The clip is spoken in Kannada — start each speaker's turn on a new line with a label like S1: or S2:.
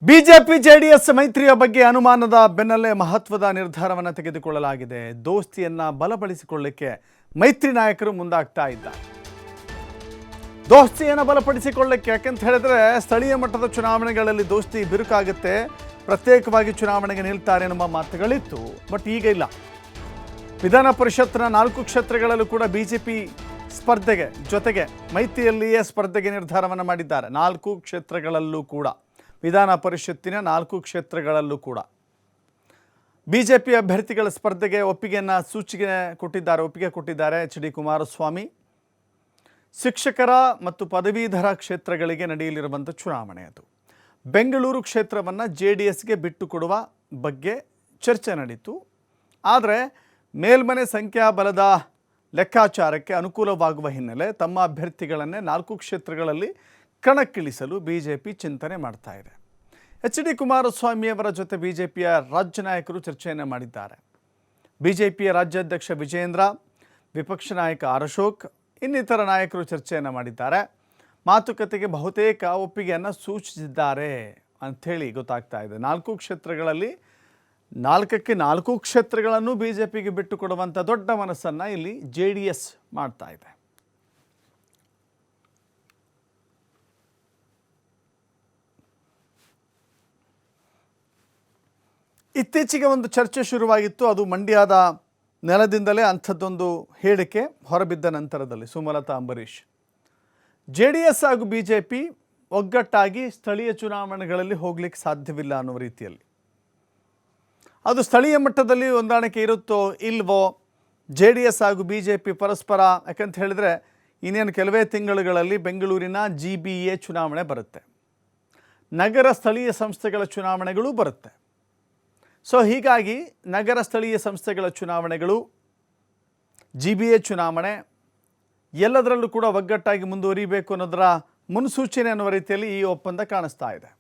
S1: ಬಿಜೆಪಿ ಜೆಡಿಎಸ್ ಮೈತ್ರಿಯ ಬಗ್ಗೆ ಅನುಮಾನದ ಬೆನ್ನಲ್ಲೇ ಮಹತ್ವದ ನಿರ್ಧಾರವನ್ನು ತೆಗೆದುಕೊಳ್ಳಲಾಗಿದೆ. ದೋಸ್ತಿಯನ್ನ ಬಲಪಡಿಸಿಕೊಳ್ಳಲಿಕ್ಕೆ ಮೈತ್ರಿ ನಾಯಕರು ಮುಂದಾಗ್ತಾ ಇದ್ದಾರೆ. ದೋಸ್ತಿಯನ್ನು ಬಲಪಡಿಸಿಕೊಳ್ಳಲಿಕ್ಕೆ ಯಾಕೆಂತ ಹೇಳಿದ್ರೆ ಸ್ಥಳೀಯ ಮಟ್ಟದ ಚುನಾವಣೆಗಳಲ್ಲಿ ದೋಸ್ತಿ ಬಿರುಕಾಗುತ್ತೆ, ಪ್ರತ್ಯೇಕವಾಗಿ ಚುನಾವಣೆಗೆ ನಿಲ್ತಾರೆ ಎನ್ನುವ ಮಾತುಗಳಿತ್ತು. ಬಟ್ ಈಗ ಇಲ್ಲ. ವಿಧಾನ ಪರಿಷತ್ನ 4 ಕ್ಷೇತ್ರಗಳಲ್ಲೂ ಕೂಡ ಬಿಜೆಪಿ ಸ್ಪರ್ಧೆಗೆ ಜೊತೆಗೆ ಮೈತ್ರಿಯಲ್ಲಿಯೇ ಸ್ಪರ್ಧೆಗೆ ನಿರ್ಧಾರವನ್ನು ಮಾಡಿದ್ದಾರೆ. 4 ಕ್ಷೇತ್ರಗಳಲ್ಲೂ ಕೂಡ ವಿಧಾನ ಪರಿಷತ್ತಿನ 4 ಕ್ಷೇತ್ರಗಳಲ್ಲೂ ಕೂಡ ಬಿಜೆಪಿ ಅಭ್ಯರ್ಥಿಗಳ ಸ್ಪರ್ಧೆಗೆ ಒಪ್ಪಿಗೆ ಕೊಟ್ಟಿದ್ದಾರೆ ಎಚ್ ಡಿ ಕುಮಾರಸ್ವಾಮಿ. ಶಿಕ್ಷಕರ ಮತ್ತು ಪದವೀಧರ ಕ್ಷೇತ್ರಗಳಿಗೆ ನಡೆಯಲಿರುವಂಥ ಚುನಾವಣೆ ಅದು. ಬೆಂಗಳೂರು ಕ್ಷೇತ್ರವನ್ನು JDSಗೆ ಬಿಟ್ಟು ಕೊಡುವ ಬಗ್ಗೆ ಚರ್ಚೆ ನಡೀತು. ಆದರೆ ಮೇಲ್ಮನೆ ಸಂಖ್ಯಾಬಲದ ಲೆಕ್ಕಾಚಾರಕ್ಕೆ ಅನುಕೂಲವಾಗುವ ಹಿನ್ನೆಲೆ ತಮ್ಮ ಅಭ್ಯರ್ಥಿಗಳನ್ನೇ 4 ಕ್ಷೇತ್ರಗಳಲ್ಲಿ ಕಣಕ್ಕಿಳಿಸಲು ಬಿಜೆಪಿ ಚಿಂತನೆ ಮಾಡ್ತಾ ಇದೆ. ಎಚ್ ಡಿ ಕುಮಾರಸ್ವಾಮಿಯವರ ಜೊತೆ ಬಿಜೆಪಿಯ ರಾಜ್ಯ ನಾಯಕರು ಚರ್ಚೆಯನ್ನು ಮಾಡಿದ್ದಾರೆ. ಬಿಜೆಪಿಯ ರಾಜ್ಯಾಧ್ಯಕ್ಷ ವಿಜೇಂದ್ರ, ವಿಪಕ್ಷ ನಾಯಕ ಅಶೋಕ್ ಇನ್ನಿತರ ನಾಯಕರು ಚರ್ಚೆಯನ್ನು ಮಾಡಿದ್ದಾರೆ. ಮಾತುಕತೆಗೆ ಬಹುತೇಕ ಒಪ್ಪಿಗೆಯನ್ನು ಸೂಚಿಸಿದ್ದಾರೆ ಅಂಥೇಳಿ ಗೊತ್ತಾಗ್ತಾ ಇದೆ. 4 ಕ್ಷೇತ್ರಗಳಲ್ಲಿ 4ಕ್ಕೆ 4 ಕ್ಷೇತ್ರಗಳನ್ನು ಬಿಜೆಪಿಗೆ ಬಿಟ್ಟು ಕೊಡುವಂಥ ದೊಡ್ಡ ಮನಸ್ಸನ್ನು ಇಲ್ಲಿ JDS ಮಾಡ್ತಾ ಇದೆ. ಇತ್ತೀಚೆಗೆ ಒಂದು ಚರ್ಚೆ ಶುರುವಾಗಿತ್ತು. ಅದು ಮಂಡ್ಯದ ನೆಲದಿಂದಲೇ ಅಂಥದ್ದೊಂದು ಹೇಳಿಕೆ ಹೊರಬಿದ್ದ ನಂತರದಲ್ಲಿ ಸುಮಲತಾ ಅಂಬರೀಶ್ JDS ಹಾಗೂ ಬಿಜೆಪಿ ಒಗ್ಗಟ್ಟಾಗಿ ಸ್ಥಳೀಯ ಚುನಾವಣೆಗಳಲ್ಲಿ ಹೋಗ್ಲಿಕ್ಕೆ ಸಾಧ್ಯವಿಲ್ಲ ಅನ್ನೋ ರೀತಿಯಲ್ಲಿ, ಅದು ಸ್ಥಳೀಯ ಮಟ್ಟದಲ್ಲಿ ಹೊಂದಾಣಿಕೆ ಇರುತ್ತೋ ಇಲ್ವೋ, JDS ಹಾಗೂ ಬಿಜೆಪಿ ಪರಸ್ಪರ, ಯಾಕಂತ ಹೇಳಿದರೆ ಇನ್ನೇನು ಕೆಲವೇ ತಿಂಗಳುಗಳಲ್ಲಿ ಬೆಂಗಳೂರಿನ GBA ಚುನಾವಣೆ ಬರುತ್ತೆ, ನಗರ ಸ್ಥಳೀಯ ಸಂಸ್ಥೆಗಳ ಚುನಾವಣೆಗಳು ಬರುತ್ತೆ. ಸೊ ಹೀಗಾಗಿ ನಗರ ಸ್ಥಳೀಯ ಸಂಸ್ಥೆಗಳ ಚುನಾವಣೆಗಳು, GBA ಚುನಾವಣೆ ಎಲ್ಲದರಲ್ಲೂ ಕೂಡ ಒಗ್ಗಟ್ಟಾಗಿ ಮುಂದುವರಿಬೇಕು ಅನ್ನೋದರ ಮುನ್ಸೂಚನೆ ಅನ್ನುವ ರೀತಿಯಲ್ಲಿ ಈ ಒಪ್ಪಂದ ಕಾಣಿಸ್ತಾ ಇದೆ.